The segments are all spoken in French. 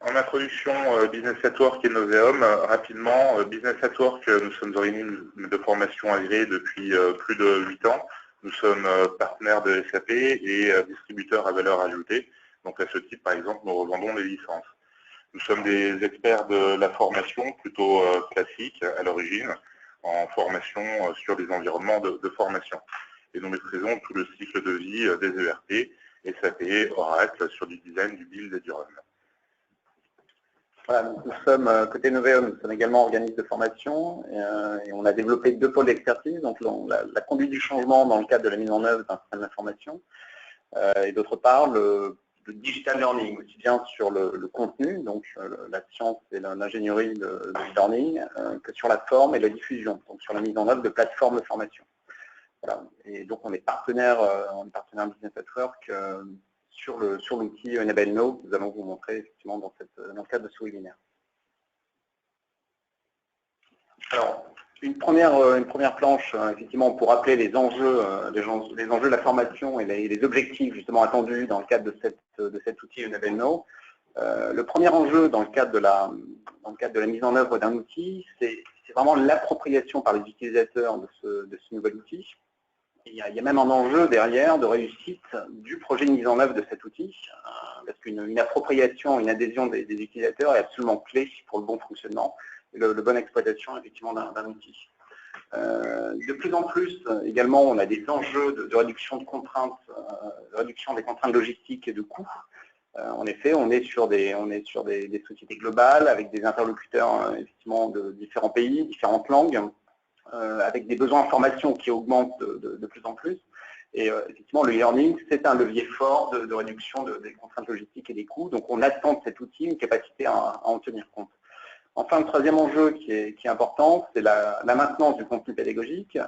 En introduction, Business at Work et Noveum, rapidement, Business at Work, nous sommes organismes de formation agréés depuis plus de 8 ans. Nous sommes partenaires de SAP et distributeurs à valeur ajoutée. Donc à ce titre, par exemple, nous revendons les licences. Nous sommes des experts de la formation, plutôt classique à l'origine, en formation sur des environnements de formation. Et nous maîtrisons tout le cycle de vie des ERP, SAP, Oracle, sur du design, du build et du run. Voilà, donc nous sommes, côté Noveum, nous sommes également organismes de formation et on a développé 2 pôles d'expertise, donc la conduite du changement dans le cadre de la mise en œuvre d'un système d'information et d'autre part le digital learning, aussi bien sur le contenu, donc la science et l'ingénierie de e-learning, que sur la forme et la diffusion, donc sur la mise en œuvre de plateformes de formation. Voilà. Et donc on est partenaire Business at Work sur l'outil Enable Now que nous allons vous montrer effectivement dans le cadre de ce webinaire. Alors, une première planche, effectivement, pour rappeler les enjeux de la formation et les objectifs justement attendus dans le cadre de cet outil Enable Now. Le premier enjeu dans le cadre de la mise en œuvre d'un outil, c'est vraiment l'appropriation par les utilisateurs de ce nouvel outil. Il y a même un enjeu derrière de réussite du projet de mise en œuvre de cet outil, parce qu'une appropriation, une adhésion des utilisateurs est absolument clé pour le bon fonctionnement et la bonne exploitation effectivement d'un outil. De plus en plus, également, on a des enjeux de réduction de contraintes, réduction des contraintes logistiques et de coûts. En effet, on est sur des sociétés globales avec des interlocuteurs effectivement de différents pays, différentes langues, avec des besoins en formation qui augmentent de plus en plus. Et effectivement, le e-learning, c'est un levier fort de réduction des contraintes logistiques et des coûts. Donc, on attend de cet outil une capacité à en tenir compte. Enfin, le troisième enjeu qui est important, c'est la maintenance du contenu pédagogique.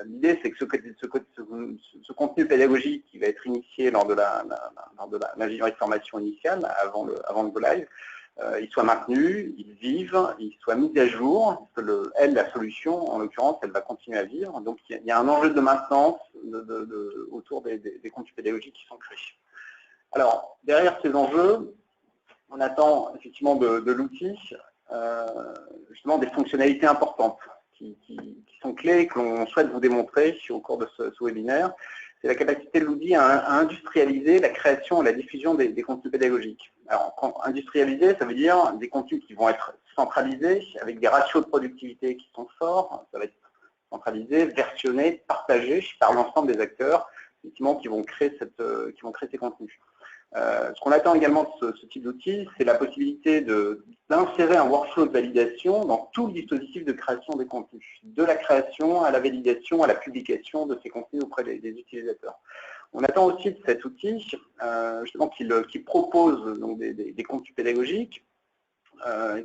L'idée, c'est que ce contenu pédagogique qui va être initié lors de l'ingénierie de formation initiale, avant le go live, il soit maintenu, il vive, il soit mis à jour, parce que la solution, en l'occurrence, elle va continuer à vivre. Donc, il y a un enjeu de maintenance autour des contenus pédagogiques qui sont créés. Alors, derrière ces enjeux, on attend effectivement de l'outil justement des fonctionnalités importantes qui sont clés et que l'on souhaite vous démontrer au cours de ce webinaire. C'est la capacité de l'outil à industrialiser la création et la diffusion des contenus pédagogiques. Alors, industrialiser, ça veut dire des contenus qui vont être centralisés, avec des ratios de productivité qui sont forts. Ça va être centralisé, versionné, partagé par l'ensemble des acteurs effectivement, qui vont créer ces contenus. Ce qu'on attend également de ce type d'outil, c'est la possibilité d'insérer un workflow de validation dans tout le dispositif de création des contenus, de la création à la validation, à la publication de ces contenus auprès des utilisateurs. On attend aussi de cet outil justement qu'il propose donc, des contenus pédagogiques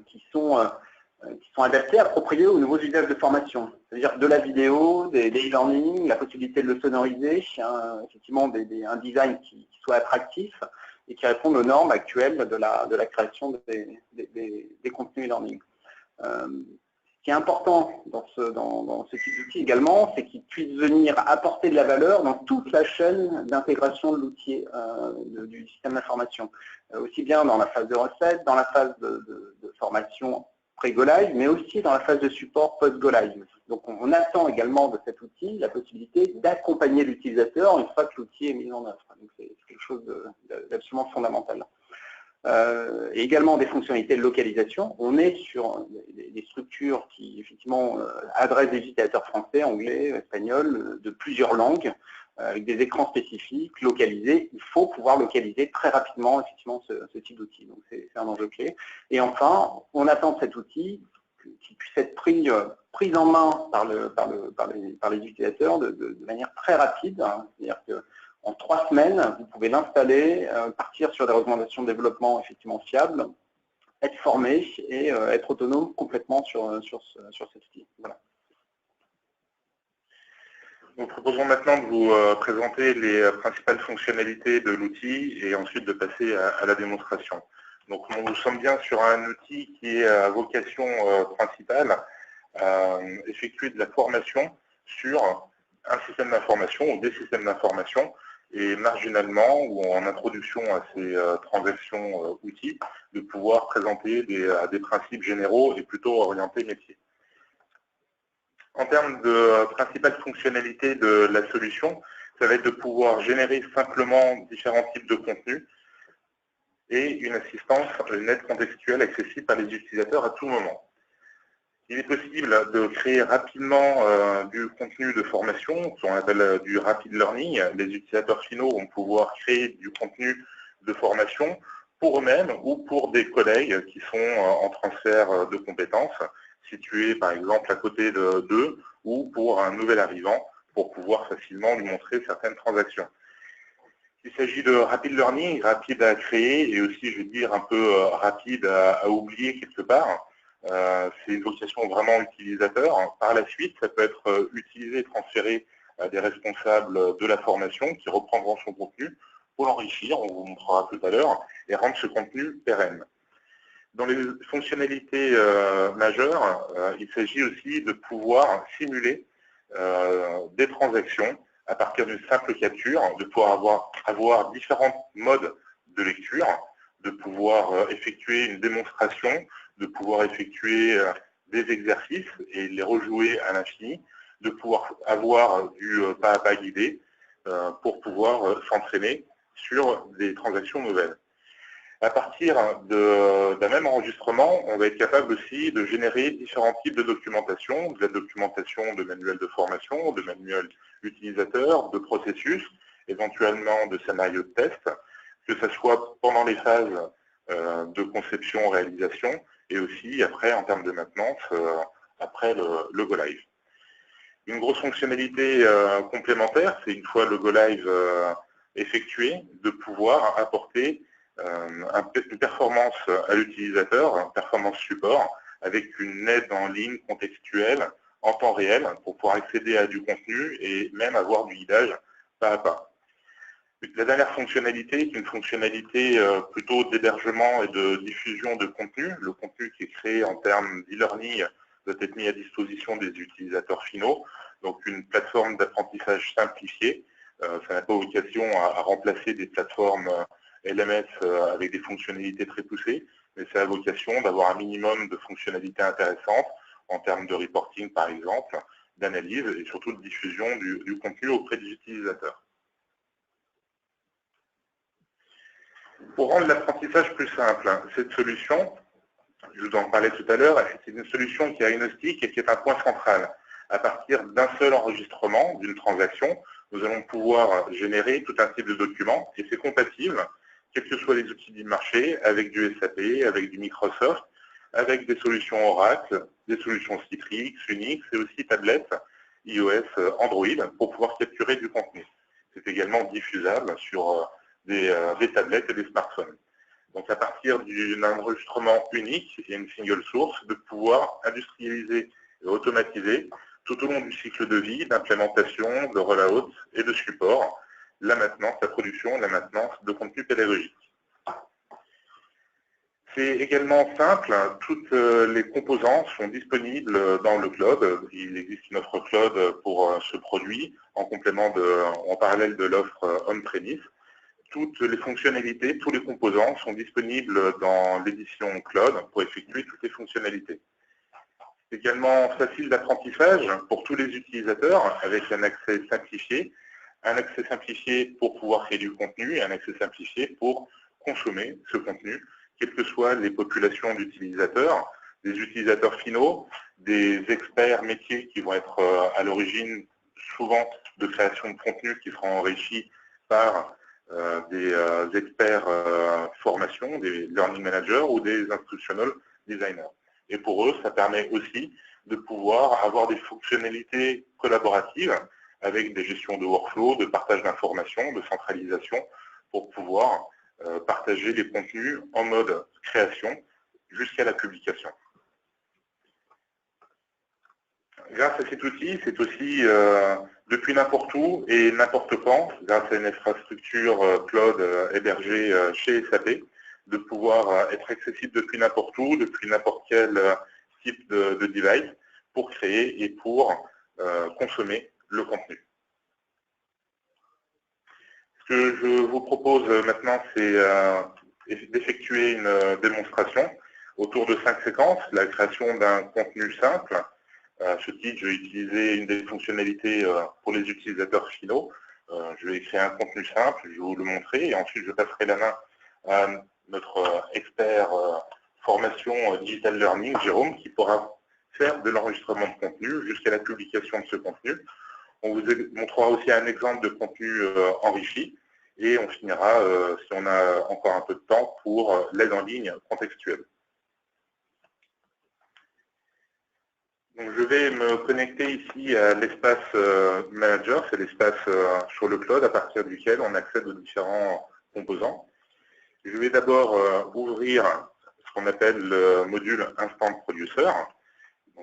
qui sont adaptés, appropriés aux nouveaux usages de formation. C'est-à-dire de la vidéo, des e-learning, la possibilité de le sonoriser, effectivement un design qui soit attractif et qui réponde aux normes actuelles de la création des contenus e-learning. Ce qui est important dans ce type d'outil également, c'est qu'il puisse venir apporter de la valeur dans toute la chaîne d'intégration de l'outil du système d'information. Aussi bien dans la phase de recette, dans la phase de formation pré-go live, mais aussi dans la phase de support post-go live. Donc on attend également de cet outil la possibilité d'accompagner l'utilisateur une fois que l'outil est mis en œuvre. Donc c'est quelque chose d'absolument fondamental. Et également des fonctionnalités de localisation. On est sur des structures qui effectivement adressent des utilisateurs français, anglais, espagnols, de plusieurs langues, avec des écrans spécifiques, localisés. Il faut pouvoir localiser très rapidement effectivement ce type d'outil. Donc c'est un enjeu clé. Et enfin, on attend de cet outil qui puisse être pris en main par les utilisateurs de manière très rapide. C'est-à-dire qu'en 3 semaines, vous pouvez l'installer, partir sur des recommandations de développement effectivement fiables, être formé et être autonome complètement sur cet outil. Voilà. Nous proposons maintenant de vous présenter les principales fonctionnalités de l'outil et ensuite de passer à la démonstration. Donc nous sommes bien sur un outil qui est à vocation principale, effectuer de la formation sur un système d'information ou des systèmes d'information et marginalement ou en introduction à ces transactions outils, de pouvoir présenter des principes généraux et plutôt orientés métier. En termes de principales fonctionnalités de la solution, ça va être de pouvoir générer simplement différents types de contenus et une assistance, une aide contextuelle accessible par les utilisateurs à tout moment. Il est possible de créer rapidement du contenu de formation, ce qu'on appelle du rapid learning. Les utilisateurs finaux vont pouvoir créer du contenu de formation pour eux-mêmes ou pour des collègues qui sont en transfert de compétences, situés par exemple à côté d'eux, ou pour un nouvel arrivant, pour pouvoir facilement lui montrer certaines transactions. Il s'agit de rapid learning, rapide à créer et aussi, je vais dire, un peu rapide à oublier quelque part. C'est une vocation vraiment utilisateur. Par la suite, ça peut être utilisé et transféré à des responsables de la formation qui reprendront son contenu pour l'enrichir, on vous montrera tout à l'heure, et rendre ce contenu pérenne. Dans les fonctionnalités majeures, il s'agit aussi de pouvoir simuler des transactions à partir d'une simple capture, de pouvoir avoir différents modes de lecture, de pouvoir effectuer une démonstration, de pouvoir effectuer des exercices et les rejouer à l'infini, de pouvoir avoir du pas à pas guidé pour pouvoir s'entraîner sur des transactions nouvelles. À partir d'un même enregistrement, on va être capable aussi de générer différents types de documentation, de la documentation de manuels de formation, de manuels utilisateurs, de processus, éventuellement de scénarios de test, que ce soit pendant les phases de conception, réalisation, et aussi après en termes de maintenance, après le Go Live. Une grosse fonctionnalité complémentaire, c'est une fois le Go Live effectué, de pouvoir apporter une performance à l'utilisateur, une performance support, avec une aide en ligne contextuelle en temps réel pour pouvoir accéder à du contenu et même avoir du guidage pas à pas. La dernière fonctionnalité est une fonctionnalité plutôt d'hébergement et de diffusion de contenu. Le contenu qui est créé en termes d'e-learning doit être mis à disposition des utilisateurs finaux. Donc une plateforme d'apprentissage simplifiée. Ça n'a pas vocation à remplacer des plateformes LMS avec des fonctionnalités très poussées, mais ça a vocation d'avoir un minimum de fonctionnalités intéressantes en termes de reporting par exemple, d'analyse et surtout de diffusion du contenu auprès des utilisateurs. Pour rendre l'apprentissage plus simple, cette solution, je vous en parlais tout à l'heure, c'est une solution qui est agnostique et qui est un point central. À partir d'un seul enregistrement d'une transaction, nous allons pouvoir générer tout un type de documents et c'est compatible, quels que soient les outils du marché, avec du SAP, avec du Microsoft, avec des solutions Oracle, des solutions Citrix, Unix et aussi tablettes, iOS, Android, pour pouvoir capturer du contenu. C'est également diffusable sur des tablettes et des smartphones. Donc à partir d'un enregistrement unique et une single source, de pouvoir industrialiser et automatiser tout au long du cycle de vie, d'implémentation, de rollout et de support, la maintenance, la production et la maintenance de contenu pédagogique. C'est également simple, toutes les composants sont disponibles dans le cloud. Il existe une offre cloud pour ce produit en complément en parallèle de l'offre on-premise. Toutes les fonctionnalités, tous les composants sont disponibles dans l'édition cloud pour effectuer toutes les fonctionnalités. C'est également facile d'apprentissage pour tous les utilisateurs avec un accès simplifié pour pouvoir créer du contenu et un accès simplifié pour consommer ce contenu, quelles que soient les populations d'utilisateurs, des utilisateurs finaux, des experts métiers qui vont être à l'origine souvent de création de contenu qui sera enrichi par des experts formation, des learning managers ou des instructional designers. Et pour eux, ça permet aussi de pouvoir avoir des fonctionnalités collaboratives avec des gestions de workflow, de partage d'informations, de centralisation, pour pouvoir partager les contenus en mode création jusqu'à la publication. Grâce à cet outil, c'est aussi depuis n'importe où et n'importe quand, grâce à une infrastructure cloud hébergée chez SAP, de pouvoir être accessible depuis n'importe où, depuis n'importe quel type de device, pour créer et pour consommer le contenu. Ce que je vous propose maintenant, c'est d'effectuer une démonstration autour de 5 séquences. La création d'un contenu simple. À ce titre, je vais utiliser une des fonctionnalités pour les utilisateurs finaux. Je vais créer un contenu simple, je vais vous le montrer, et ensuite je passerai la main à notre expert formation Digital Learning, Jérôme, qui pourra faire de l'enregistrement de contenu jusqu'à la publication de ce contenu. On vous montrera aussi un exemple de contenu enrichi, et on finira, si on a encore un peu de temps, pour l'aide en ligne contextuelle. Donc, je vais me connecter ici à l'espace manager, c'est l'espace sur le cloud à partir duquel on accède aux différents composants. Je vais d'abord ouvrir ce qu'on appelle le module Instant Producer.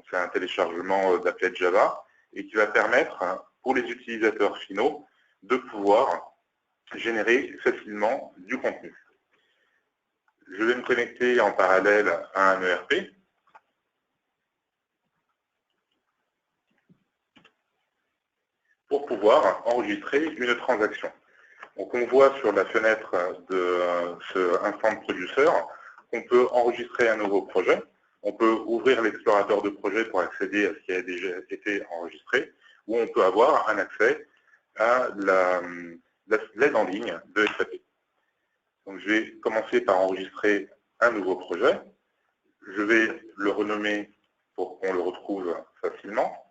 C'est un téléchargement d'applet Java et qui va permettre pour les utilisateurs finaux de pouvoir générer facilement du contenu. Je vais me connecter en parallèle à un ERP. Pour pouvoir enregistrer une transaction. Donc on voit sur la fenêtre de ce Instant Producer qu'on peut enregistrer un nouveau projet. On peut ouvrir l'explorateur de projet pour accéder à ce qui a déjà été enregistré, ou on peut avoir un accès à l'aide en ligne de SAP. Donc je vais commencer par enregistrer un nouveau projet. Je vais le renommer pour qu'on le retrouve facilement.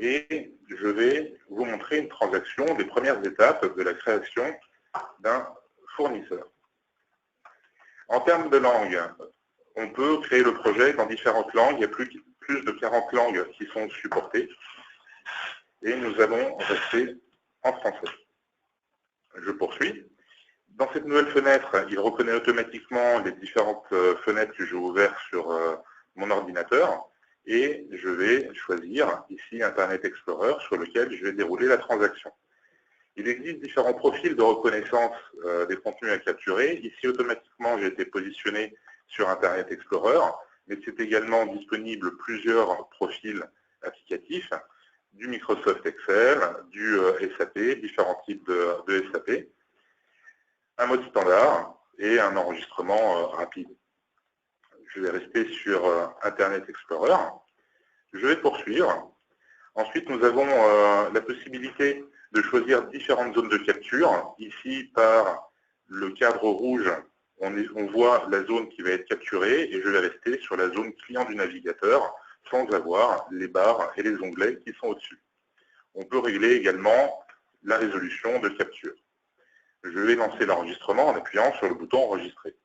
Et je vais vous montrer une transaction des premières étapes de la création d'un fournisseur. En termes de langue, on peut créer le projet dans différentes langues. Il y a plus de 40 langues qui sont supportées. Et nous allons rester en français. Je poursuis. Dans cette nouvelle fenêtre, il reconnaît automatiquement les différentes fenêtres que j'ai ouvertes sur mon ordinateur. Et je vais choisir ici Internet Explorer sur lequel je vais dérouler la transaction. Il existe différents profils de reconnaissance des contenus à capturer. Ici, automatiquement, j'ai été positionné sur Internet Explorer, mais c'est également disponible plusieurs profils applicatifs, du Microsoft Excel, du SAP, différents types de SAP, un mode standard et un enregistrement rapide. Je vais rester sur Internet Explorer. Je vais poursuivre. Ensuite, nous avons la possibilité de choisir différentes zones de capture. Ici, par le cadre rouge, on voit la zone qui va être capturée et je vais rester sur la zone client du navigateur sans avoir les barres et les onglets qui sont au-dessus. On peut régler également la résolution de capture. Je vais lancer l'enregistrement en appuyant sur le bouton enregistrer.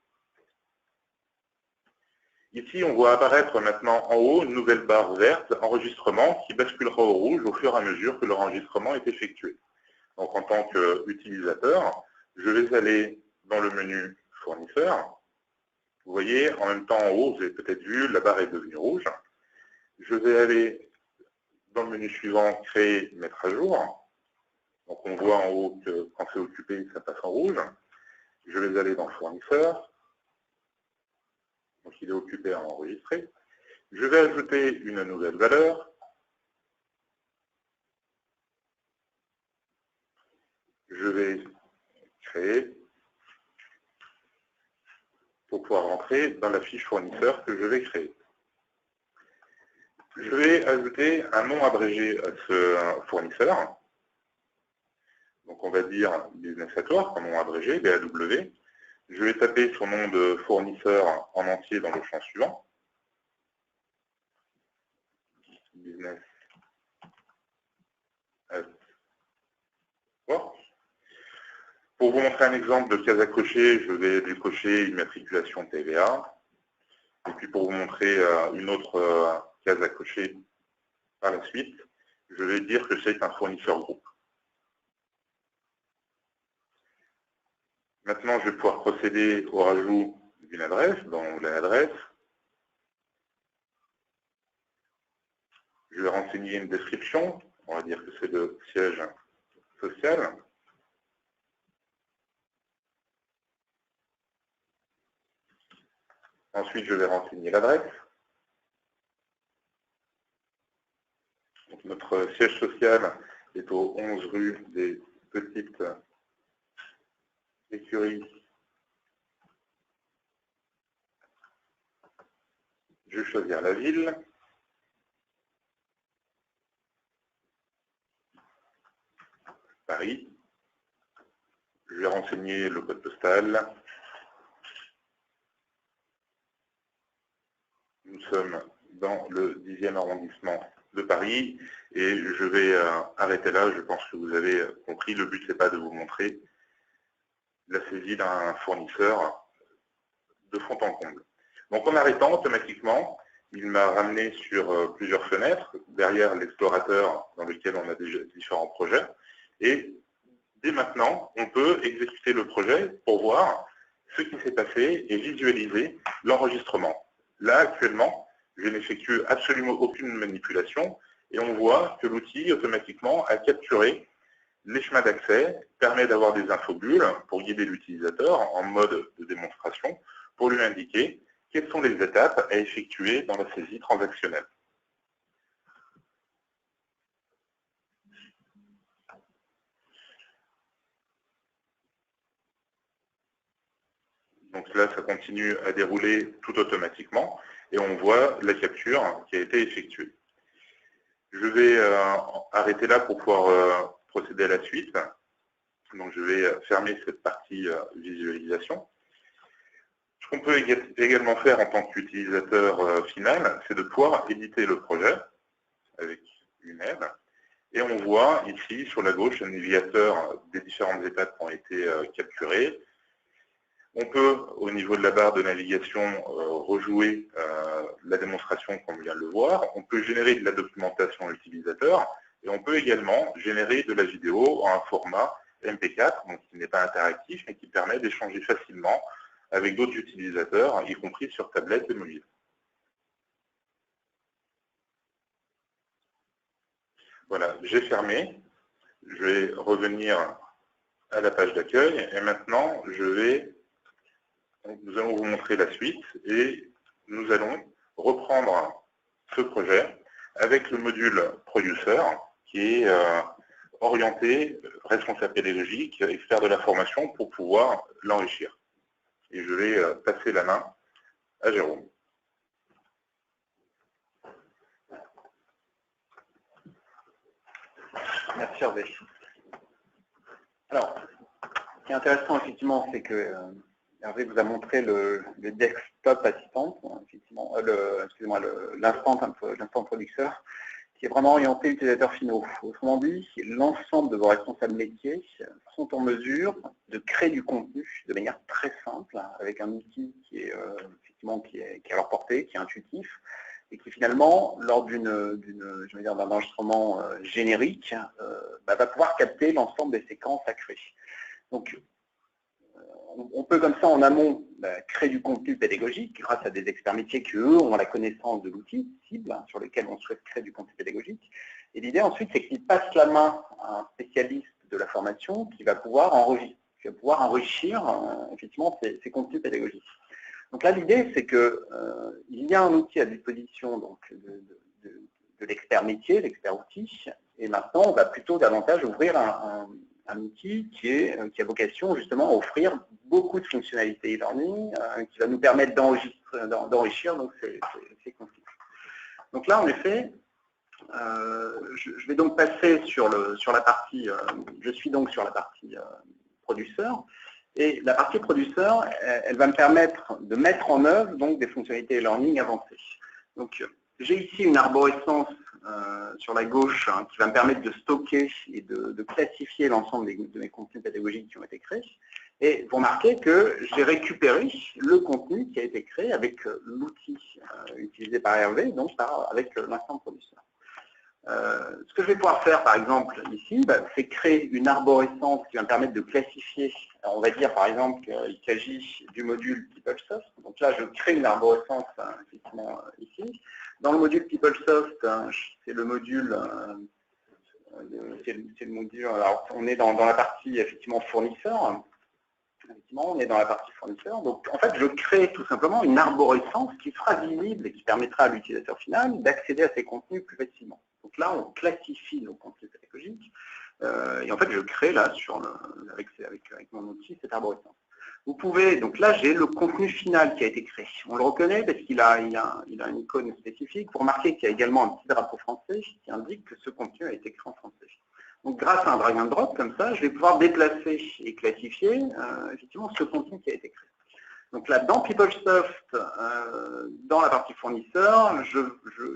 Ici, on voit apparaître maintenant en haut une nouvelle barre verte, enregistrement, qui basculera au rouge au fur et à mesure que l'enregistrement est effectué. Donc, en tant qu'utilisateur, je vais aller dans le menu fournisseur. Vous voyez, en même temps, en haut, vous avez peut-être vu, la barre est devenue rouge. Je vais aller dans le menu suivant, créer, mettre à jour. Donc, on voit en haut que quand c'est occupé, ça passe en rouge. Je vais aller dans fournisseur. Donc, il est occupé à enregistrer. Je vais ajouter une nouvelle valeur. Je vais créer pour pouvoir rentrer dans la fiche fournisseur que je vais créer. Je vais ajouter un nom abrégé à ce fournisseur. Donc, on va dire Business at Work, en nom abrégé, BAW. Je vais taper son nom de fournisseur en entier dans le champ suivant. Business at Work. Pour vous montrer un exemple de case à cocher, je vais décocher une matriculation TVA. Et puis pour vous montrer une autre case à cocher par la suite, je vais dire que c'est un fournisseur groupe. Maintenant, je vais pouvoir procéder au rajout d'une adresse dans l'adresse. Je vais renseigner une description. On va dire que c'est le siège social. Ensuite, je vais renseigner l'adresse. Notre siège social est au 11 rue des Petites écurie. Je vais choisir la ville. Paris. Je vais renseigner le code postal. Nous sommes dans le 10e arrondissement de Paris et je vais arrêter là. Je pense que vous avez compris. Le but, ce n'est pas de vous montrer la saisie d'un fournisseur de fond en comble. Donc en arrêtant automatiquement, il m'a ramené sur plusieurs fenêtres, derrière l'explorateur dans lequel on a déjà différents projets. Et dès maintenant, on peut exécuter le projet pour voir ce qui s'est passé et visualiser l'enregistrement. Là, actuellement, je n'effectue absolument aucune manipulation et on voit que l'outil automatiquement a capturé les chemins d'accès, permet d'avoir des infobulles pour guider l'utilisateur en mode de démonstration pour lui indiquer quelles sont les étapes à effectuer dans la saisie transactionnelle. Donc là, ça continue à dérouler tout automatiquement et on voit la capture qui a été effectuée. Je vais arrêter là pour pouvoir procéder à la suite. Donc je vais fermer cette partie visualisation. Ce qu'on peut également faire en tant qu'utilisateur final, c'est de pouvoir éditer le projet avec une aide. Et on voit ici sur la gauche un navigateur des différentes étapes qui ont été capturées. On peut, au niveau de la barre de navigation, rejouer la démonstration comme on vient de le voir. On peut générer de la documentation utilisateur et on peut également générer de la vidéo en un format MP4, donc qui n'est pas interactif, mais qui permet d'échanger facilement avec d'autres utilisateurs, y compris sur tablette et mobile. Voilà, j'ai fermé. Je vais revenir à la page d'accueil et maintenant, nous allons vous montrer la suite et nous allons reprendre ce projet avec le module Producer qui est orienté, responsable pédagogique, expert de la formation pour pouvoir l'enrichir. Et je vais passer la main à Jérôme. Merci Hervé. Alors, ce qui est intéressant effectivement, c'est que Hervé vous a montré le desktop assistant, effectivement, l'instant producteur, qui est vraiment orienté utilisateur finaux. Autrement dit, l'ensemble de vos responsables métiers sont en mesure de créer du contenu de manière très simple, avec un outil qui est à leur portée, qui est intuitif, et qui finalement, lors d'un enregistrement générique, va pouvoir capter l'ensemble des séquences à créer. Donc, on peut comme ça en amont créer du contenu pédagogique grâce à des experts métiers qui, eux, ont la connaissance de l'outil cible sur lequel on souhaite créer du contenu pédagogique. Et l'idée ensuite, c'est qu'ils passent la main à un spécialiste de la formation qui va pouvoir enrichir effectivement ces contenus pédagogiques. Donc là, l'idée, c'est qu'il y a un outil à disposition donc, de l'expert métier, l'expert outil, et maintenant, on va plutôt davantage ouvrir un outil qui a vocation justement à offrir beaucoup de fonctionnalités e-learning, qui va nous permettre d'enrichir ces contenus. Donc là, en effet, je vais donc passer sur la partie, je suis donc sur la partie producteur, et la partie producteur, elle va me permettre de mettre en œuvre donc des fonctionnalités e-learning avancées. Donc j'ai ici une arborescence sur la gauche qui va me permettre de stocker et de classifier l'ensemble de mes contenus pédagogiques qui ont été créés. Et vous remarquez que j'ai récupéré le contenu qui a été créé avec l'outil utilisé par Hervé, donc avec l'instant producteur. Ce que je vais pouvoir faire, par exemple, ici, c'est créer une arborescence qui va me permettre de classifier. Alors, on va dire, par exemple, qu'il s'agit du module PeopleSoft. Donc là, je crée une arborescence, effectivement, ici. Dans le module PeopleSoft, c'est le module, alors on est dans la partie, effectivement, fournisseur. Effectivement, on est dans la partie fournisseur. Donc, en fait, je crée tout simplement une arborescence qui sera visible et qui permettra à l'utilisateur final d'accéder à ces contenus plus facilement. Donc là, on classifie nos contenus pédagogiques. Et en fait, je crée là, avec mon outil, cette arborescence. Vous pouvez, donc là, j'ai le contenu final qui a été créé. On le reconnaît parce qu'il a une icône spécifique. Vous remarquez qu'il y a également un petit drapeau français qui indique que ce contenu a été créé en français. Donc, grâce à un drag and drop, comme ça, je vais pouvoir déplacer et classifier, effectivement, ce contenu qui a été créé. Donc là, dans PeopleSoft, dans la partie fournisseur,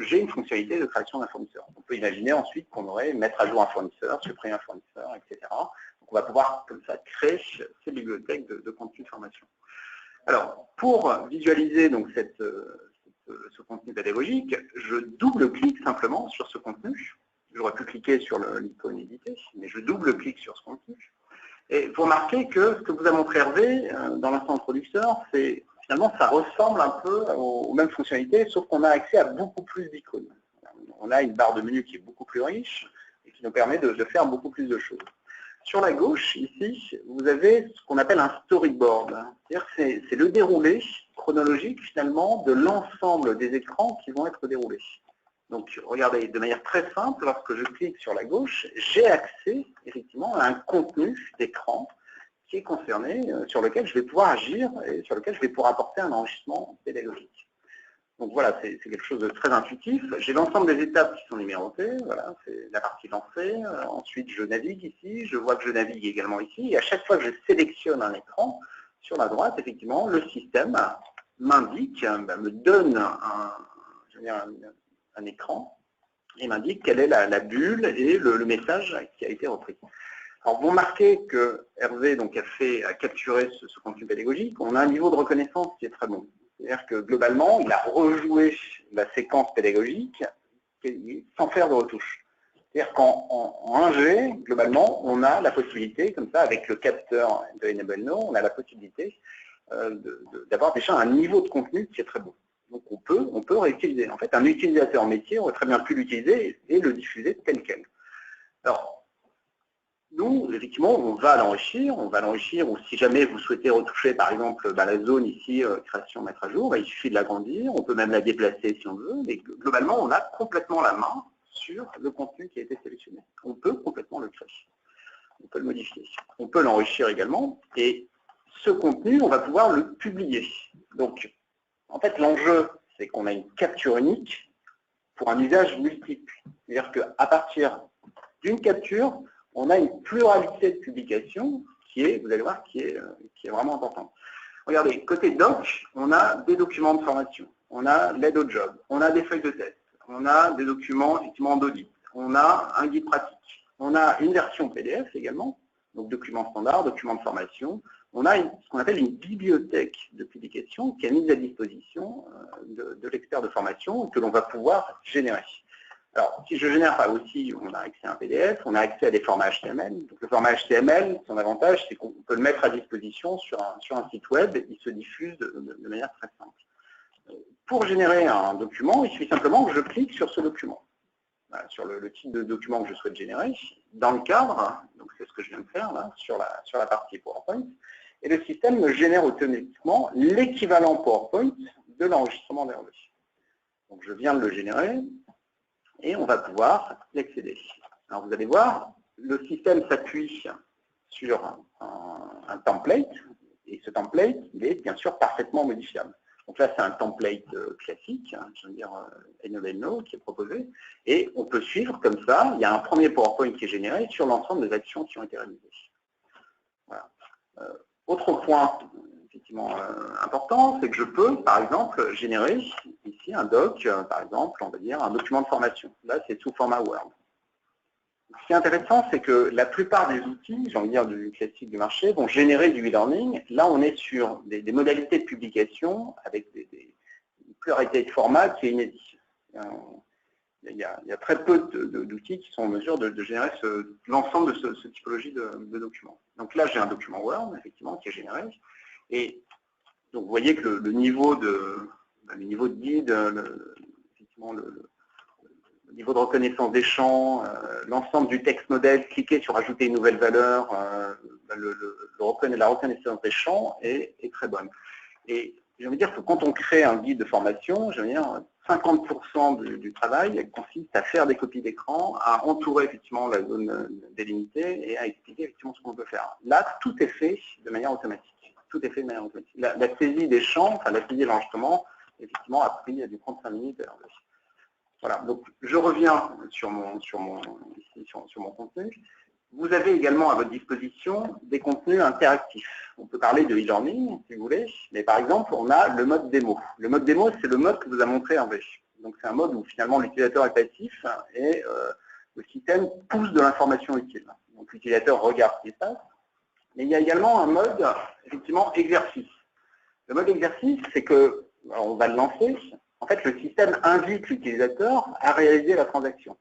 j'ai une fonctionnalité de création d'un fournisseur. On peut imaginer ensuite qu'on aurait mettre à jour un fournisseur, supprimer un fournisseur, etc. Donc on va pouvoir, comme ça, créer ces bibliothèques de contenu de formation. Alors, pour visualiser donc, ce contenu pédagogique, je double-clique simplement sur ce contenu. J'aurais pu cliquer sur l'icône éditer, mais je double-clique sur ce contenu. Et vous remarquez que ce que vous a montré Hervé dans l'instant introducteur, c'est finalement ça ressemble un peu aux mêmes fonctionnalités, sauf qu'on a accès à beaucoup plus d'icônes. On a une barre de menu qui est beaucoup plus riche et qui nous permet de faire beaucoup plus de choses. Sur la gauche, ici, vous avez ce qu'on appelle un storyboard. C'est-à-dire que c'est le déroulé chronologique finalement de l'ensemble des écrans qui vont être déroulés. Donc, regardez, de manière très simple, lorsque je clique sur la gauche, j'ai accès, effectivement, à un contenu d'écran qui est concerné, sur lequel je vais pouvoir agir et sur lequel je vais pouvoir apporter un enrichissement pédagogique. Donc voilà, c'est quelque chose de très intuitif. J'ai l'ensemble des étapes qui sont numérotées, voilà, c'est la partie lancée. Ensuite, je navigue ici, je vois que je navigue également ici, et à chaque fois que je sélectionne un écran, sur la droite, effectivement, le système m'indique, me donne un écran et m'indique quelle est la bulle et le message qui a été repris. Alors vous remarquez que Hervé donc, a capturé ce contenu pédagogique. On a un niveau de reconnaissance qui est très bon. C'est-à-dire que globalement, il a rejoué la séquence pédagogique sans faire de retouche. C'est-à-dire qu'en 1G, globalement, on a la possibilité, comme ça, avec le capteur de EnableNow, on a la possibilité d'avoir déjà un niveau de contenu qui est très bon. Donc on peut réutiliser. En fait, un utilisateur métier aurait très bien pu l'utiliser et le diffuser tel quel. Alors, nous, effectivement, on va l'enrichir, ou si jamais vous souhaitez retoucher, par exemple, la zone ici, création, mettre à jour, il suffit de l'agrandir, on peut même la déplacer si on veut, mais globalement, on a complètement la main sur le contenu qui a été sélectionné. On peut complètement le créer, on peut le modifier, on peut l'enrichir également, et ce contenu, on va pouvoir le publier. Donc, en fait, l'enjeu, c'est qu'on a une capture unique pour un usage multiple. C'est-à-dire qu'à partir d'une capture, on a une pluralité de publications qui est, vous allez voir, qui est vraiment importante. Regardez, côté doc, on a des documents de formation, on a l'aide au job, on a des feuilles de test, on a des documents effectivement d'audit, on a un guide pratique, on a une version PDF également, donc documents standards, documents de formation. On a ce qu'on appelle une bibliothèque de publication qui est mise à disposition de l'expert de formation que l'on va pouvoir générer. Alors, si je génère pas aussi, on a accès à un PDF, on a accès à des formats HTML. Donc, le format HTML, son avantage, c'est qu'on peut le mettre à disposition sur un site web, il se diffuse de manière très simple. Pour générer un document, il suffit simplement que je clique sur ce document. Voilà, sur le type de document que je souhaite générer, dans le cadre, donc c'est ce que je viens de faire là, sur la partie PowerPoint, et le système me génère automatiquement l'équivalent PowerPoint de l'enregistrement d'Hervé. Donc je viens de le générer, et on va pouvoir y accéder. Alors vous allez voir, le système s'appuie sur un template, et ce template, il est bien sûr parfaitement modifiable. Donc là, c'est un template classique, je veux dire EnableNow qui est proposé, et on peut suivre comme ça. Il y a un premier PowerPoint qui est généré sur l'ensemble des actions qui ont été réalisées. Voilà. Autre point effectivement important, c'est que je peux, par exemple, générer ici un doc, par exemple, on va dire un document de formation. Là, c'est sous format Word. Ce qui est intéressant, c'est que la plupart des outils, j'ai envie de dire du classique du marché, vont générer du e-learning. Là, on est sur des modalités de publication avec une pluralité de formats qui est inédite. Il y a très peu d'outils qui sont en mesure de générer l'ensemble de ce typologie de documents. Donc là, j'ai un document Word, effectivement, qui est généré. Et donc, vous voyez que le niveau de guide, effectivement, le niveau de reconnaissance des champs, l'ensemble du texte modèle, cliquer sur ajouter une nouvelle valeur, la reconnaissance des champs est très bonne. Et j'ai envie de dire que quand on crée un guide de formation, j'ai envie de dire 50% du travail consiste à faire des copies d'écran, à entourer effectivement la zone délimitée et à expliquer effectivement ce qu'on peut faire. Là, tout est fait de manière automatique. Tout est fait de manière automatique. La saisie des champs, enfin la saisie de l'enregistrement, effectivement, a pris du 35 minutes. Voilà, donc je reviens sur mon contenu. Vous avez également à votre disposition des contenus interactifs. On peut parler de e-learning, si vous voulez, mais par exemple, on a le mode démo. Le mode démo, c'est le mode que vous a montré Hervé. Donc c'est un mode où finalement l'utilisateur est passif et le système pousse de l'information utile. Donc l'utilisateur regarde ce qui se passe. Mais il y a également un mode, effectivement, exercice. Le mode exercice, c'est que, alors on va le lancer, en fait, le système invite l'utilisateur à réaliser la transaction.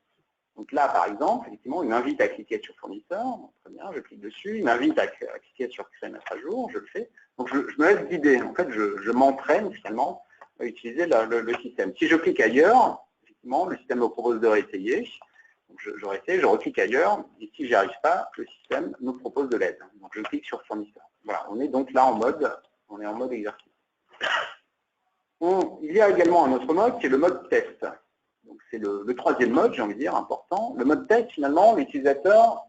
Donc là, par exemple, effectivement, il m'invite à cliquer sur fournisseur, bon, très bien, je clique dessus, il m'invite à cliquer sur créer, mettre à jour, je le fais. Donc je me laisse guider, en fait, je m'entraîne finalement à utiliser le système. Si je clique ailleurs, effectivement, le système me propose de réessayer. Donc je réessaye, je reclique ailleurs, et si j'y arrive pas, le système nous propose de l'aide. Donc je clique sur fournisseur. Voilà, on est donc là en mode exercice. Il y a également un autre mode qui est le mode test. Donc c'est le troisième mode, j'ai envie de dire, important. Le mode test, finalement, l'utilisateur,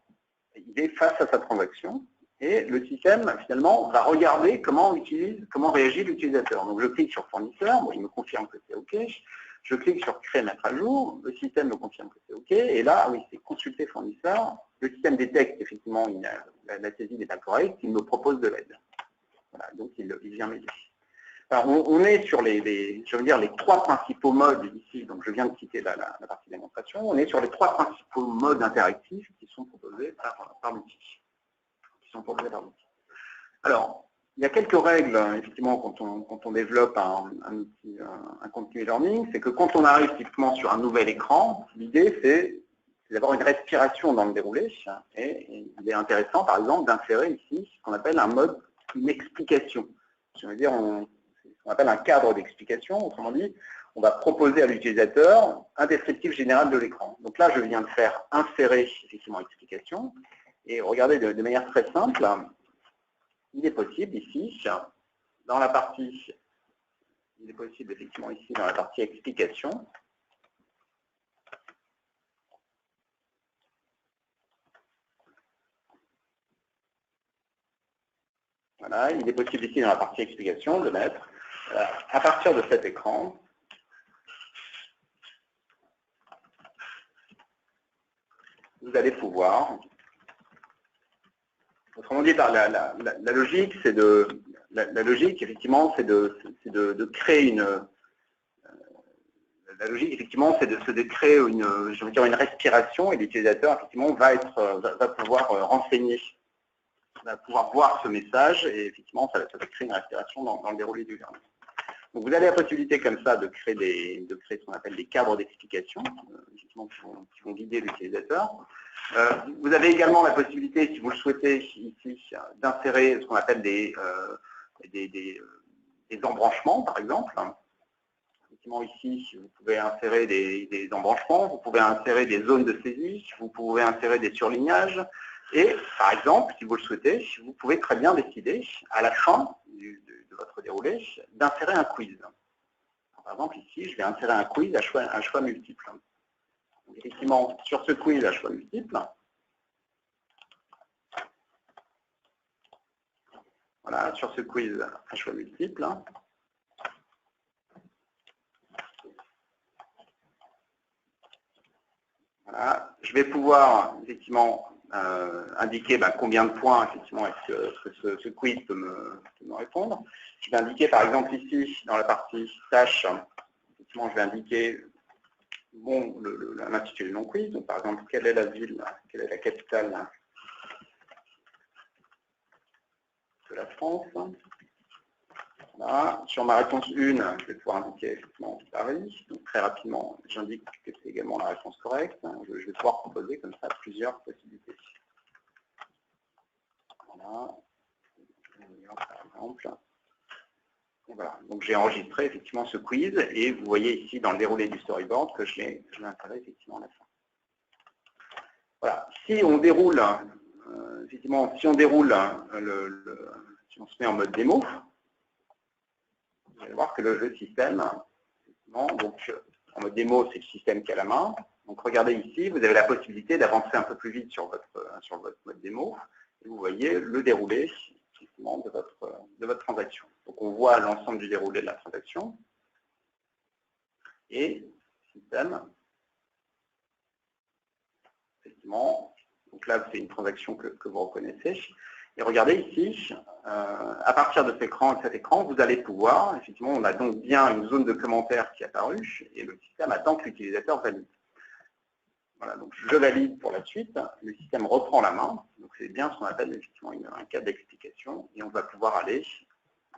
il est face à sa transaction et le système, finalement, va regarder comment réagit l'utilisateur. Donc je clique sur fournisseur, bon, il me confirme que c'est OK. Je clique sur créer, mettre à jour, le système me confirme que c'est OK. Et là, oui, c'est consulter fournisseur. Le système détecte, effectivement, la saisie n'est pas correcte, il me propose de l'aide. Voilà, donc il vient m'aider. Alors, on est sur les trois principaux modes ici, donc je viens de citer la partie démonstration, on est sur les trois principaux modes interactifs qui sont proposés par l'outil. Alors, il y a quelques règles, effectivement, quand on développe un contenu e-learning, c'est que quand on arrive typiquement sur un nouvel écran, l'idée c'est d'avoir une respiration dans le déroulé, et il est intéressant, par exemple, d'insérer ici ce qu'on appelle un mode, une explication. Je veux dire, on appelle un cadre d'explication, autrement dit, on va proposer à l'utilisateur un descriptif général de l'écran. Donc là, je viens de faire insérer effectivement explication, et regardez de manière très simple, il est possible ici, dans la partie, explication, voilà, il est possible ici dans la partie explication de mettre, à partir de cet écran, vous allez pouvoir, autrement dit, la logique, c'est la logique, effectivement, c'est de créer la logique, effectivement, c'est de créer une respiration, et l'utilisateur, effectivement, va pouvoir renseigner, va pouvoir voir ce message, et effectivement, ça va créer une respiration dans le déroulé du learning. Donc vous avez la possibilité comme ça de créer ce qu'on appelle des cadres d'explication, qui vont guider l'utilisateur. Vous avez également la possibilité, si vous le souhaitez, ici, d'insérer ce qu'on appelle des embranchements, par exemple. Effectivement, ici, vous pouvez insérer des embranchements, vous pouvez insérer des zones de saisie, vous pouvez insérer des surlignages, et par exemple, si vous le souhaitez, vous pouvez très bien décider, à la fin de votre déroulé, d'insérer un quiz. Par exemple, ici, je vais insérer un quiz à choix multiple. Donc, effectivement, sur ce quiz à choix multiple, voilà, sur ce quiz à choix multiple, voilà, je vais pouvoir effectivement indiquer combien de points effectivement est-ce que ce quiz peut me répondre. Je vais indiquer par exemple ici dans la partie tâches, effectivement je vais indiquer l'intitulé de mon quiz, donc par exemple quelle est la ville, quelle est la capitale de la France. Voilà. Sur ma réponse 1, je vais pouvoir indiquer effectivement Paris. Donc très rapidement, j'indique que c'est également la réponse correcte. Je vais pouvoir proposer comme ça plusieurs possibilités. Voilà. Par exemple. Et voilà. Donc j'ai enregistré effectivement ce quiz et vous voyez ici dans le déroulé du storyboard que je l'ai intégré effectivement à la fin. Voilà. Si on déroule, effectivement, si on se met en mode démo, vous allez voir que le système, donc en mode démo, c'est le système qui a la main. Donc regardez ici, vous avez la possibilité d'avancer un peu plus vite sur votre mode démo. Et vous voyez le déroulé de votre transaction. Donc on voit l'ensemble du déroulé de la transaction. Et système, effectivement, donc là c'est une transaction que vous reconnaissez. Et regardez ici, à partir de cet écran, vous allez pouvoir, effectivement, on a donc bien une zone de commentaires qui est apparue, et le système attend que l'utilisateur valide. Voilà, donc je valide pour la suite, le système reprend la main, donc c'est bien ce qu'on appelle effectivement un cas d'explication, et on va pouvoir aller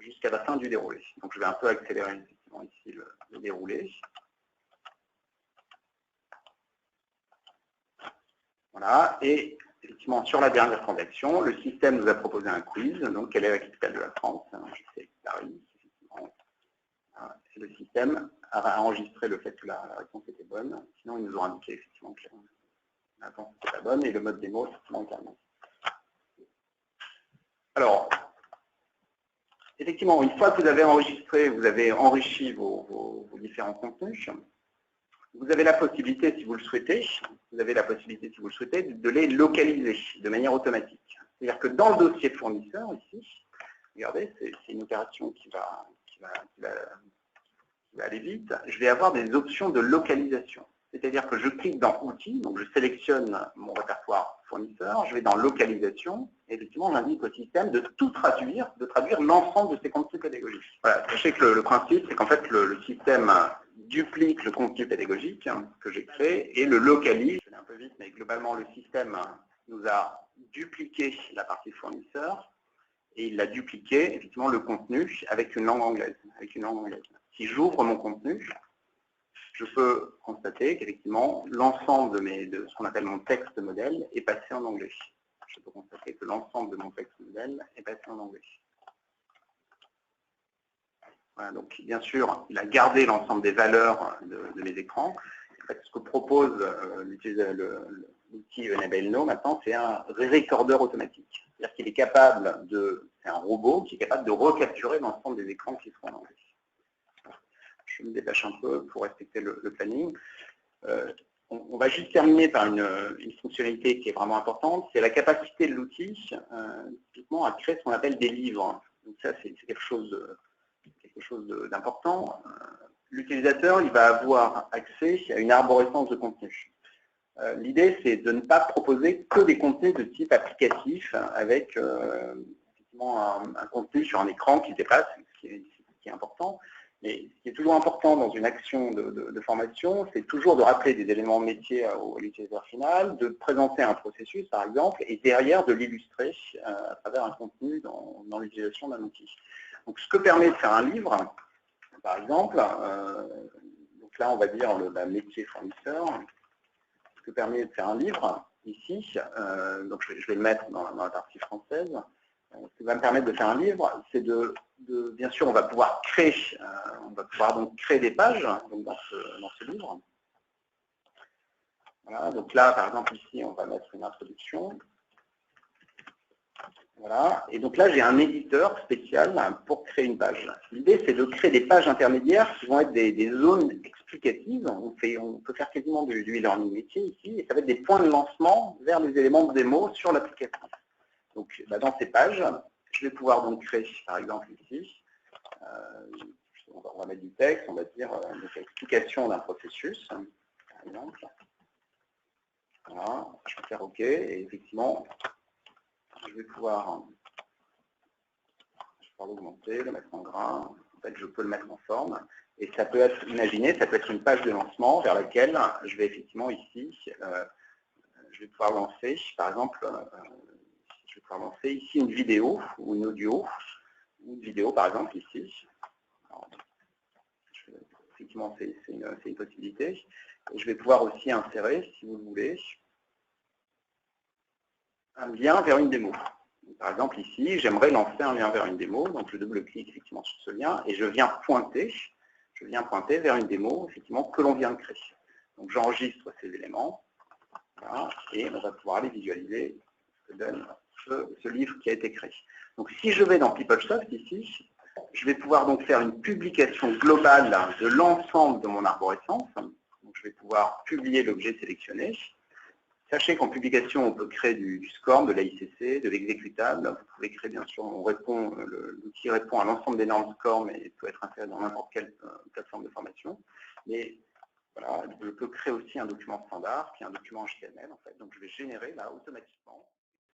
jusqu'à la fin du déroulé. Donc je vais un peu accélérer effectivement ici le déroulé. Voilà, et effectivement, sur la dernière transaction, le système nous a proposé un quiz, donc quelle est la capitale de la France? Je sais Paris, effectivement. Et le système a enregistré le fait que la réponse était bonne, sinon il nous aura indiqué effectivement que la réponse était pas bonne, et le mode démo, effectivement, également. Alors, effectivement, une fois que vous avez enregistré, vous avez enrichi vos différents contenus, vous avez la possibilité, si vous le souhaitez, de les localiser de manière automatique. C'est-à-dire que dans le dossier fournisseur, ici, regardez, c'est une opération qui va aller vite, je vais avoir des options de localisation. C'est-à-dire que je clique dans Outils, donc je sélectionne mon répertoire fournisseur, je vais dans Localisation, et effectivement, j'indique au système de tout traduire, de traduire l'ensemble de ces contenus pédagogiques. Voilà, sachez que le principe, c'est qu'en fait, le système duplique le contenu pédagogique que j'ai créé et le localise. Je vais un peu vite, mais globalement, le système nous a dupliqué la partie fournisseur et il a dupliqué effectivement le contenu avec une langue anglaise. Si j'ouvre mon contenu, je peux constater qu'effectivement, l'ensemble de ce qu'on appelle mon texte modèle est passé en anglais. Je peux constater que l'ensemble de mon texte modèle est passé en anglais. Voilà, donc bien sûr, il a gardé l'ensemble des valeurs de mes écrans. En fait, ce que propose l'outil Enable Now maintenant, c'est un recorder automatique. C'est-à-dire qu'il est capable c'est un robot qui est capable de recapturer l'ensemble des écrans qui seront en anglais. Je me dépêche un peu pour respecter le planning. On va juste terminer par une fonctionnalité qui est vraiment importante, c'est la capacité de l'outil typiquement à créer ce qu'on appelle des livres. Donc ça, c'est quelque chose d'important. L'utilisateur, il va avoir accès à une arborescence de contenu. L'idée, c'est de ne pas proposer que des contenus de type applicatif avec effectivement un contenu sur un écran qui dépasse, ce qui est important. Mais ce qui est toujours important dans une action de formation, c'est toujours de rappeler des éléments métiers à l'utilisateur final, de présenter un processus, par exemple, et derrière de l'illustrer à travers un contenu dans l'utilisation d'un outil. Donc, ce que permet de faire un livre, par exemple, donc là, on va dire le métier fournisseur, ce que permet de faire un livre, ici, donc je vais le mettre dans la partie française. Ce qui va me permettre de faire un livre, c'est bien sûr, on va pouvoir donc créer des pages donc dans ce livre. Voilà, donc là, par exemple, ici, on va mettre une introduction. Voilà, et donc là, j'ai un éditeur spécial pour créer une page. L'idée, c'est de créer des pages intermédiaires qui vont être des zones explicatives. On peut faire quasiment du e-learning métier ici, et ça va être des points de lancement vers les éléments de démo sur l'applicatif. Donc, dans ces pages, je vais pouvoir donc créer, par exemple, ici, on va mettre du texte, on va dire donc, explication d'un processus, par exemple. Voilà, je vais faire OK, et effectivement, je vais pouvoir l'augmenter, le mettre en gras. En fait, je peux le mettre en forme, et ça peut être, imaginez, ça peut être une page de lancement vers laquelle je vais effectivement ici, je vais pouvoir lancer, par exemple, je vais pouvoir lancer ici une vidéo ou une audio, une vidéo par exemple ici. Alors, effectivement, c'est une possibilité. Et je vais pouvoir aussi insérer, si vous le voulez, un lien vers une démo. Par exemple ici, j'aimerais lancer un lien vers une démo, donc je double-clique effectivement sur ce lien et je viens pointer vers une démo effectivement que l'on vient de créer. Donc j'enregistre ces éléments, voilà, et on va pouvoir aller visualiser ce que donne ce livre qui a été créé. Donc si je vais dans PeopleSoft ici, je vais pouvoir donc faire une publication globale de l'ensemble de mon arborescence. Donc, je vais pouvoir publier l'objet sélectionné. Sachez qu'en publication, on peut créer du SCORM, de l'AICC, de l'exécutable. Vous pouvez créer, bien sûr, l'outil répond à l'ensemble des normes SCORM et peut être inséré dans n'importe quelle plateforme de formation. Mais voilà, je peux créer aussi un document standard, qui est un document HTML, en fait. Donc, je vais générer là automatiquement.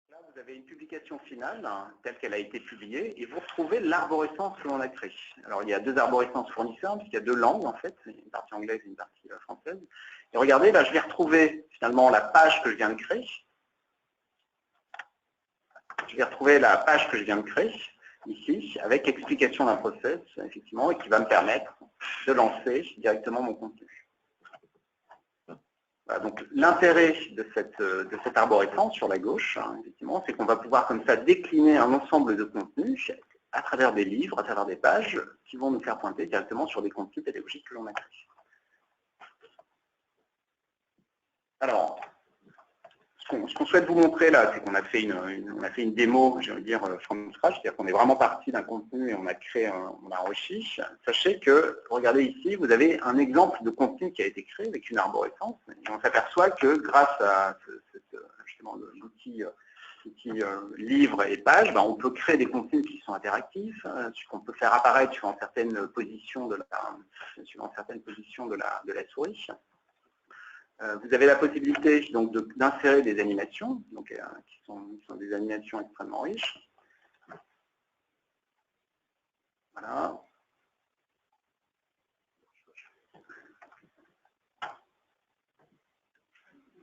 Là, vous avez une publication finale, telle qu'elle a été publiée, et vous retrouvez l'arborescence que l'on a créée. Alors, il y a deux arborescences fournisseurs, puisqu'il y a deux langues, en fait, une partie anglaise et une partie française. Et regardez, là, je vais retrouver finalement la page que je viens de créer. Je vais retrouver la page que je viens de créer, ici, avec explication d'un process, effectivement, et qui va me permettre de lancer directement mon contenu. Voilà, donc l'intérêt de cette arborescence sur la gauche, effectivement, c'est qu'on va pouvoir comme ça décliner un ensemble de contenus à travers des livres, à travers des pages, qui vont nous faire pointer directement sur des contenus pédagogiques que l'on a créés. Alors, ce qu'on souhaite vous montrer là, c'est qu'on a fait une démo, je veux dire, from scratch, c'est-à-dire qu'on est vraiment parti d'un contenu et on a créé, on a enrichi. Sachez que, regardez ici, vous avez un exemple de contenu qui a été créé avec une arborescence. Et on s'aperçoit que grâce à justement l'outil livre et page, on peut créer des contenus qui sont interactifs, qu'on peut faire apparaître suivant certaines positions de la souris. Vous avez la possibilité donc d'insérer des animations, donc, qui sont des animations extrêmement riches. Voilà.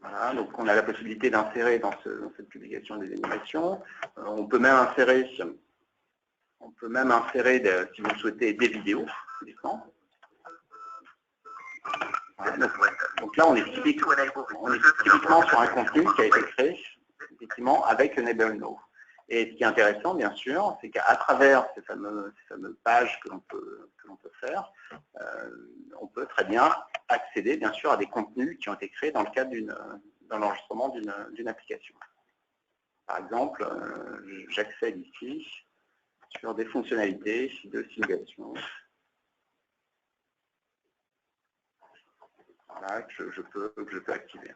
Voilà, donc on a la possibilité d'insérer dans cette publication des animations. On peut même insérer, si vous le souhaitez, des vidéos. Donc là, on est typiquement sur un contenu qui a été créé effectivement avec Enable Now. Et ce qui est intéressant, bien sûr, c'est qu'à travers ces fameuses pages que l'on peut faire, on peut très bien accéder, bien sûr, à des contenus qui ont été créés dans le cadre dans l'enregistrement d'une application. Par exemple, j'accède ici sur des fonctionnalités de simulation. Voilà, que je peux activer.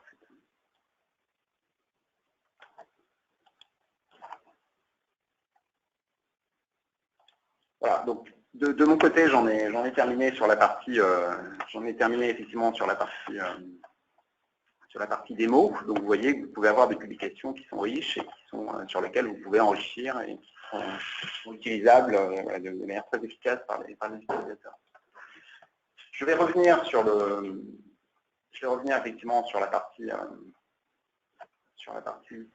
Voilà, donc de mon côté, j'en ai terminé sur la partie, effectivement sur la partie démo. Donc vous voyez que vous pouvez avoir des publications qui sont riches et qui sont sur lesquelles vous pouvez enrichir et qui sont utilisables de manière très efficace par les utilisateurs. Je vais revenir effectivement sur la partie ici,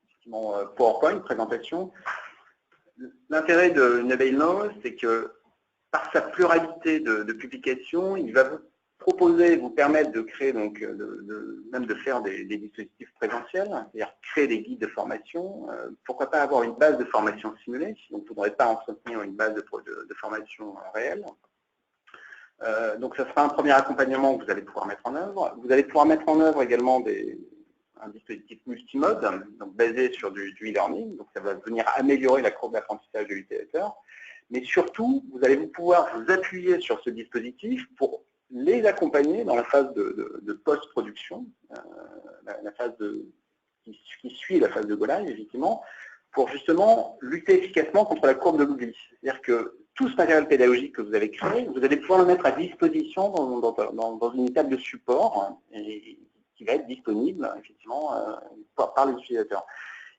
effectivement, PowerPoint, présentation. L'intérêt de Enable Now, c'est que par sa pluralité de publications, il va vous proposer, vous permettre de créer, donc, même de faire des dispositifs présentiels, c'est-à-dire créer des guides de formation. Pourquoi pas avoir une base de formation simulée, donc vous n'aurez pas à entretenir une base de formation réelle. Donc, ça sera un premier accompagnement que vous allez pouvoir mettre en œuvre. Vous allez pouvoir mettre en œuvre également un dispositif multimode, donc basé sur du e-learning. Donc, ça va venir améliorer la courbe d'apprentissage de l'utilisateur. Mais surtout, vous allez pouvoir vous appuyer sur ce dispositif pour les accompagner dans la phase de post-production, la phase qui suit la phase de Go Live, effectivement, pour justement lutter efficacement contre la courbe de l'oubli. C'est-à-dire que tout ce matériel pédagogique que vous avez créé, vous allez pouvoir le mettre à disposition dans une étape de support et qui va être disponible effectivement par les utilisateurs.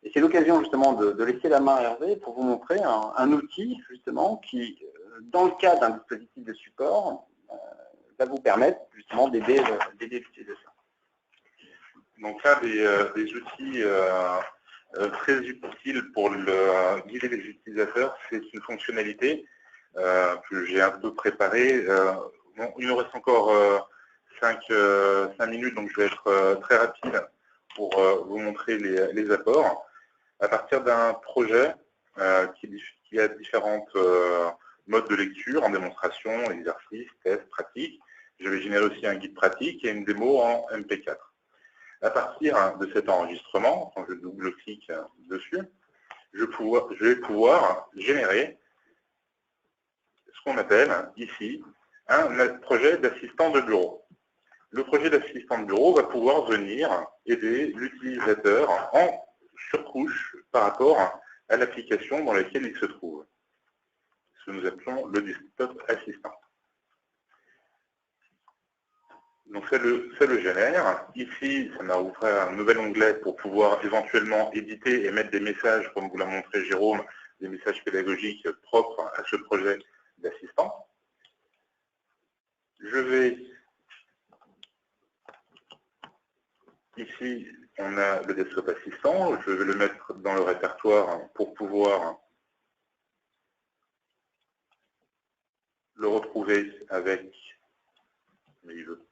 Et c'est l'occasion justement de laisser la main à Hervé pour vous montrer un outil justement qui, dans le cadre d'un dispositif de support, va vous permettre justement d'aider l'utilisateur. Donc là, des outils très utiles pour guider les utilisateurs, c'est une fonctionnalité que j'ai un peu préparée. Bon, il nous reste encore 5 minutes, donc je vais être très rapide pour vous montrer les apports. À partir d'un projet qui a différentes modes de lecture en démonstration, exercice, test, pratique, je vais générer aussi un guide pratique et une démo en MP4. À partir de cet enregistrement, quand je double-clique dessus, je vais pouvoir générer qu'on appelle ici un projet d'assistant de bureau. Le projet d'assistant de bureau va pouvoir venir aider l'utilisateur en surcouche par rapport à l'application dans laquelle il se trouve. Ce que nous appelons le desktop assistant. Donc ça le génère. Ici, ça m'a ouvert un nouvel onglet pour pouvoir éventuellement éditer et mettre des messages, comme vous l'a montré Jérôme, des messages pédagogiques propres à ce projet d'assistant. Je vais, ici, on a le desktop assistant, je vais le mettre dans le répertoire pour pouvoir le retrouver avec mes jeux.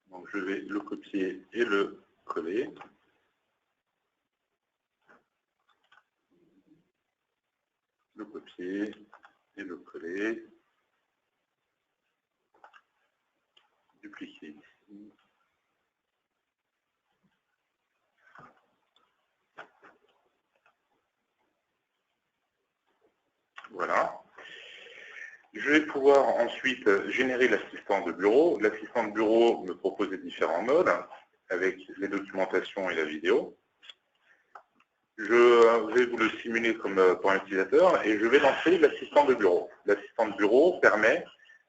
Donc je vais le copier et le coller. Le copier et le coller. Dupliquer ici. Voilà. Je vais pouvoir ensuite générer l'assistant de bureau. L'assistant de bureau me propose différents modes avec les documentations et la vidéo. Je vais vous le simuler comme pour un utilisateur et je vais lancer l'assistant de bureau. L'assistant de bureau permet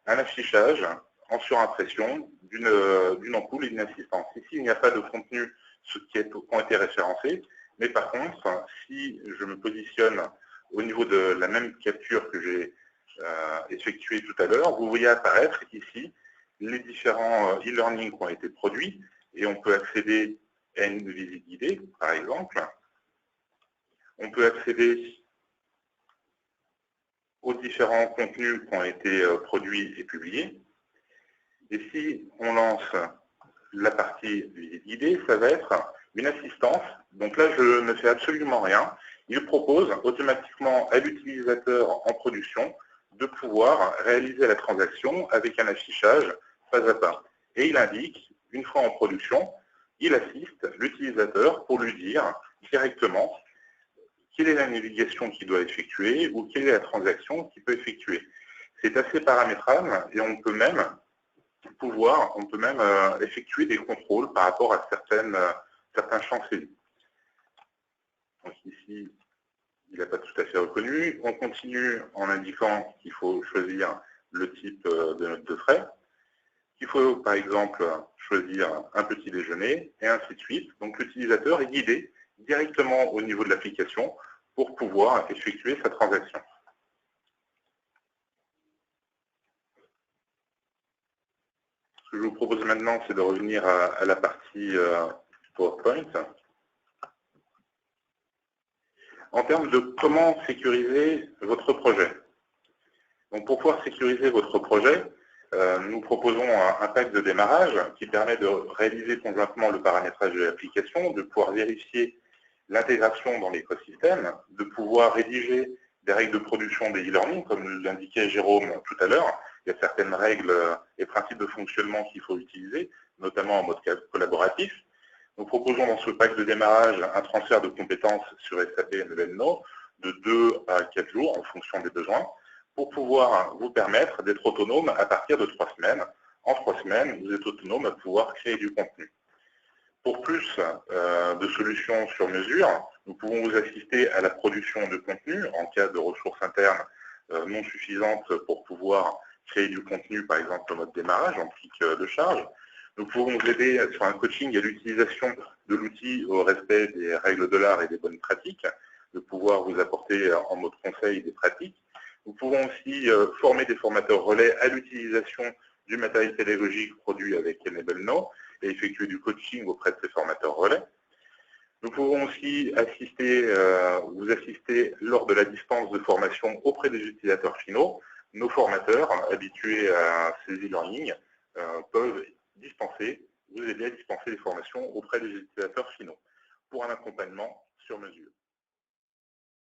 un affichage en surimpression d'une ampoule et d'une assistance. Ici, il n'y a pas de contenu qui ont été référencés, mais par contre, si je me positionne au niveau de la même capture que j'ai effectuée tout à l'heure, vous voyez apparaître ici les différents e-learning qui ont été produits et on peut accéder à une visite guidée, par exemple. On peut accéder aux différents contenus qui ont été produits et publiés. Et si on lance la partie visite guidée, ça va être une assistance. Donc là, je ne fais absolument rien. Il propose automatiquement à l'utilisateur en production de pouvoir réaliser la transaction avec un affichage pas à pas. Et il indique, une fois en production, il assiste l'utilisateur pour lui dire directement quelle est la navigation qu'il doit effectuer ou quelle est la transaction qu'il peut effectuer. C'est assez paramétrable et on peut même effectuer des contrôles par rapport à certains champs saisis. Donc ici, il n'a pas tout à fait reconnu. On continue en indiquant qu'il faut choisir le type de note de frais, qu'il faut par exemple choisir un petit déjeuner et ainsi de suite. Donc l'utilisateur est guidé directement au niveau de l'application pour pouvoir effectuer sa transaction. Ce que je vous propose maintenant, c'est de revenir à la partie PowerPoint. En termes de comment sécuriser votre projet. Donc pour pouvoir sécuriser votre projet, nous proposons un pack de démarrage qui permet de réaliser conjointement le paramétrage de l'application, de pouvoir vérifier l'intégration dans l'écosystème, de pouvoir rédiger des règles de production des e-learning, comme l'indiquait Jérôme tout à l'heure. Il y a certaines règles et principes de fonctionnement qu'il faut utiliser, notamment en mode collaboratif. Nous proposons dans ce pack de démarrage un transfert de compétences sur SAP NebenNo de 2 à 4 jours en fonction des besoins, pour pouvoir vous permettre d'être autonome à partir de 3 semaines. En 3 semaines, vous êtes autonome à pouvoir créer du contenu. Pour plus de solutions sur mesure, nous pouvons vous assister à la production de contenu en cas de ressources internes non suffisantes pour pouvoir créer du contenu, par exemple en mode démarrage, en pic de charge. Nous pouvons vous aider sur un coaching à l'utilisation de l'outil au respect des règles de l'art et des bonnes pratiques, de pouvoir vous apporter en mode conseil des pratiques. Nous pouvons aussi former des formateurs relais à l'utilisation du matériel pédagogique produit avec NebenNo et effectuer du coaching auprès de ces formateurs relais. Nous pouvons aussi vous assister lors de la dispense de formation auprès des utilisateurs finaux. Nos formateurs habitués à ces e-learning peuvent vous aider à dispenser des formations auprès des utilisateurs finaux pour un accompagnement sur mesure.